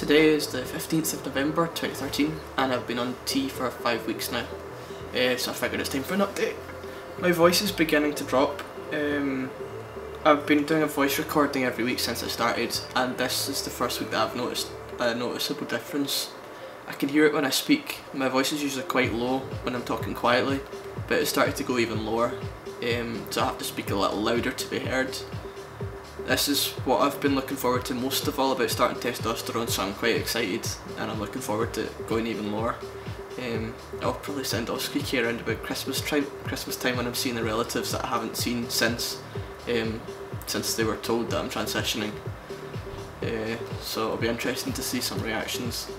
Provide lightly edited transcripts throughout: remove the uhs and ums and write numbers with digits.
Today is the 15th of November 2013 and I've been on T for 5 weeks now, so I figured it's time for an update. My voice is beginning to drop. I've been doing a voice recording every week since I started, and this is the first week that I've noticed a noticeable difference. I can hear it when I speak. My voice is usually quite low when I'm talking quietly, but it started to go even lower, so I have to speak a little louder to be heard. This is what I've been looking forward to most of all about starting testosterone, so I'm quite excited and I'm looking forward to going even lower. I'll probably sound all squeaky around about Christmas time when I'm seeing the relatives that I haven't seen since they were told that I'm transitioning. So it'll be interesting to see some reactions.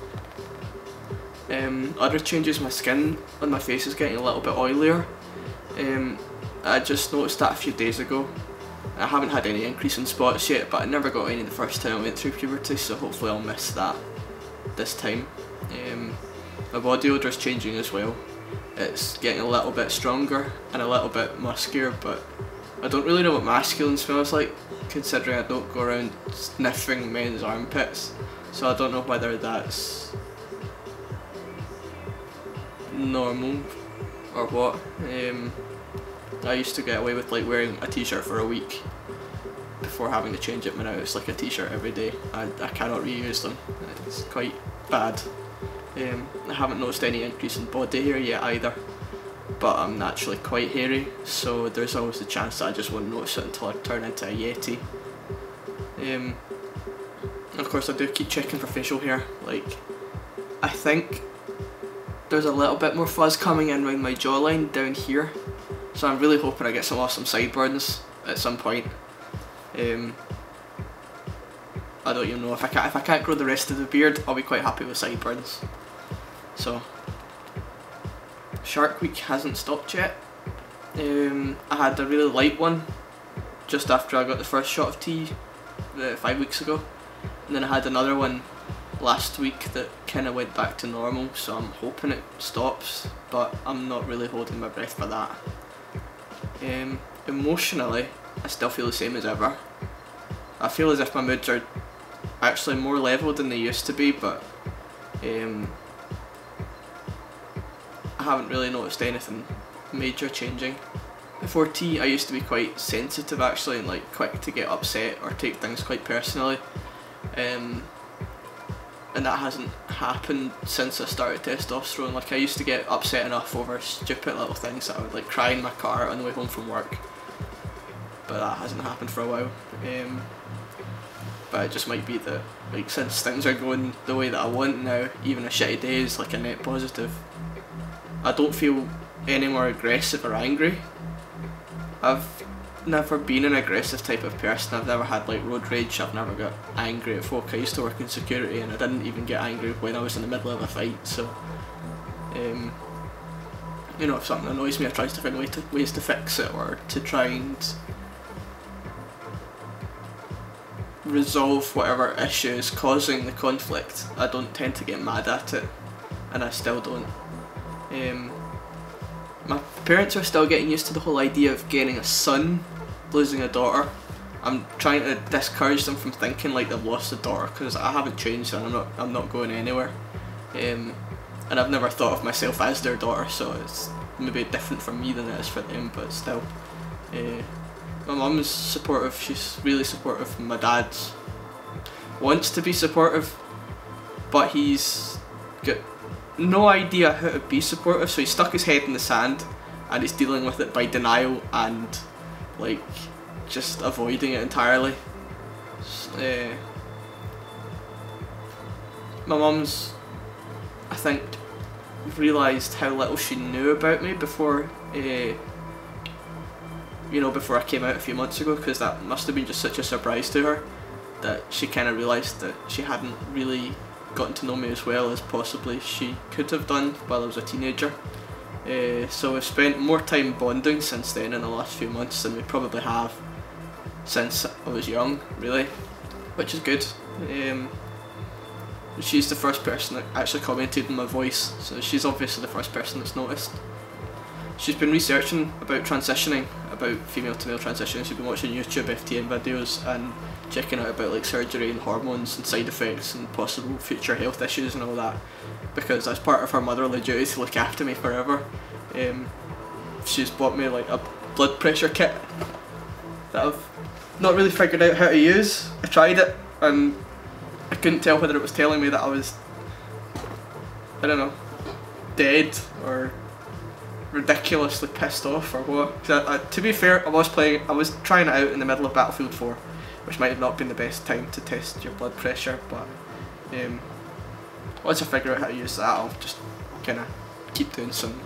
Other changes, my skin on my face is getting a little bit oilier. I just noticed that a few days ago. I haven't had any increase in spots yet, but I never got any the first time I went through puberty, so hopefully I'll miss that this time. My body odour is changing as well. It's getting a little bit stronger and a little bit muskier, but I don't really know what masculine smells like, considering I don't go around sniffing men's armpits, so I don't know whether that's normal or what. I used to get away with like wearing a t-shirt for a week before having to change it, but now it's like a t-shirt every day. I cannot reuse them. It's quite bad. I haven't noticed any increase in body hair yet either, but I'm naturally quite hairy, so there's always the chance that I just won't notice it until I turn into a yeti. Of course I do keep checking for facial hair. Like, I think there's a little bit more fuzz coming in around my jawline down here, so I'm really hoping I get some awesome sideburns at some point. I don't even know if I can't grow the rest of the beard, I'll be quite happy with sideburns. So, Shark Week hasn't stopped yet. I had a really light one just after I got the first shot of tea 5 weeks ago, and then I had another one last week that kind of went back to normal, so I'm hoping it stops, but I'm not really holding my breath for that. Emotionally, I still feel the same as ever. I feel as if my moods are actually more level than they used to be, but I haven't really noticed anything major changing. Before tea, I used to be quite sensitive actually, and like quick to get upset or take things quite personally. And that hasn't happened since I started testosterone. Like, I used to get upset enough over stupid little things that I would like cry in my car on the way home from work, but that hasn't happened for a while. But it just might be that, like, since things are going the way that I want now, even a shitty day is like a net positive. I don't feel any more aggressive or angry. I've never been an aggressive type of person. I've never had like road rage, I've never got angry at folk. I used to work in security and I didn't even get angry when I was in the middle of a fight, so you know, if something annoys me I try to find ways to fix it, or to try and resolve whatever issue is causing the conflict. I don't tend to get mad at it, and I still don't. My parents are still getting used to the whole idea of gaining a son, losing a daughter. I'm trying to discourage them from thinking like they've lost a daughter, because I haven't changed and I'm not going anywhere. And I've never thought of myself as their daughter, so it's maybe different for me than it is for them, but still. My mum's supportive, she's really supportive. My dad wants to be supportive, but he's got no idea how to be supportive, so he's stuck his head in the sand and he's dealing with it by denial and like just avoiding it entirely. My mum's, I think, realised how little she knew about me before before I came out a few months ago, because that must have been just such a surprise to her, that she kind of realised that she hadn't really gotten to know me as well as possibly she could have done while I was a teenager. So we've spent more time bonding since then in the last few months than we probably have since I was young, really, which is good. She's the first person that actually commented on my voice, so she's obviously the first person that's noticed. She's been researching about transitioning, about female to male transitioning. She's been watching YouTube FTM videos, and checking out about like surgery and hormones and side effects and possible future health issues and all that, because as part of her motherly duty to look after me forever, she's bought me like a blood pressure kit that I've not really figured out how to use. I tried it and I couldn't tell whether it was telling me that I was, I don't know, dead or ridiculously pissed off or what. To be fair, I was trying it out in the middle of Battlefield 4, which might have not been the best time to test your blood pressure, but once I figure out how to use that, I'll just kind of keep doing some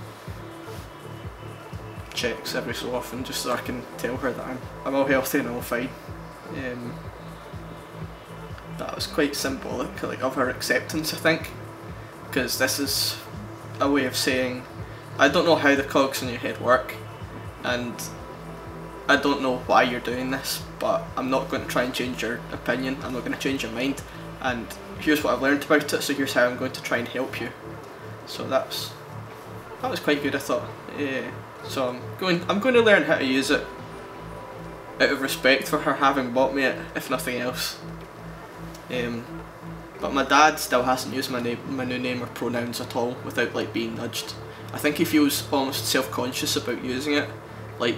checks every so often, just so I can tell her that I'm all healthy and all fine. That was quite symbolic, like, of her acceptance, I think, because this is a way of saying, I don't know how the cogs in your head work, and I don't know why you're doing this, but I'm not going to try and change your opinion, I'm not going to change your mind, and here's what I've learned about it, so here's how I'm going to try and help you. So that was quite good, I thought. So I'm going to learn how to use it out of respect for her having bought me it, if nothing else. But my dad still hasn't used my new name or pronouns at all without like being nudged. I think he feels almost self-conscious about using it, like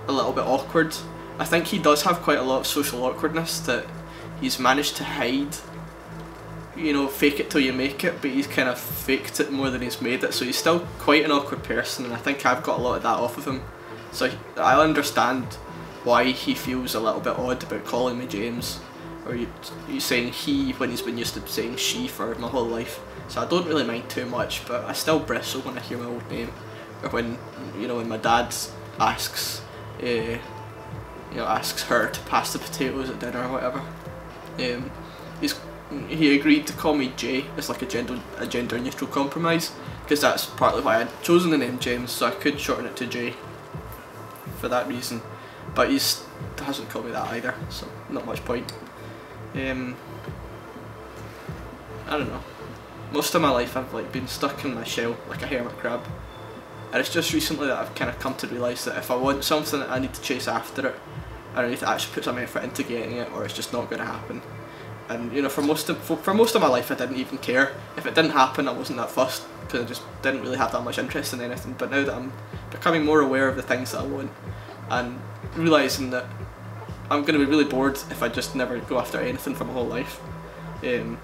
a little bit awkward. I think he does have quite a lot of social awkwardness that he's managed to hide. You know, fake it till you make it, but he's kind of faked it more than he's made it, so he's still quite an awkward person, and I think I've got a lot of that off of him. So I understand why he feels a little bit odd about calling me James, or you saying he when he's been used to saying she for my whole life. So I don't really mind too much, but I still bristle when I hear my old name, or when, you know, when my dad asks asks her to pass the potatoes at dinner or whatever. He agreed to call me Jay as like a gender neutral compromise, because that's partly why I'd chosen the name James, so I could shorten it to Jay for that reason. But he hasn't called me that either, so not much point. I don't know. Most of my life I've like been stuck in my shell like a hermit crab, and it's just recently that I've kind of come to realise that if I want something, I need to chase after it, and I need to actually put some effort into getting it, or it's just not going to happen. And you know, for most of my life I didn't even care. If it didn't happen, I wasn't that fussed, because I just didn't really have that much interest in anything. But now that I'm becoming more aware of the things that I want, and realising that I'm going to be really bored if I just never go after anything for my whole life, you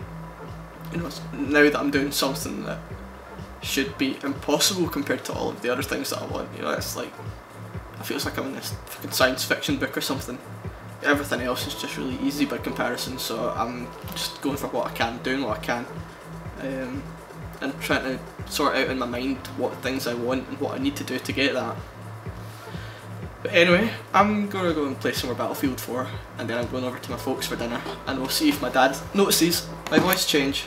know, now that I'm doing something that should be impossible compared to all of the other things that I want, you know, it's like, it feels like I'm in this fucking science fiction book or something. Everything else is just really easy by comparison, so I'm just going for what I can, doing what I can, and trying to sort out in my mind what things I want and what I need to do to get that. But anyway, I'm going to go and play some more Battlefield 4, and then I'm going over to my folks for dinner, and we'll see if my dad notices my voice change.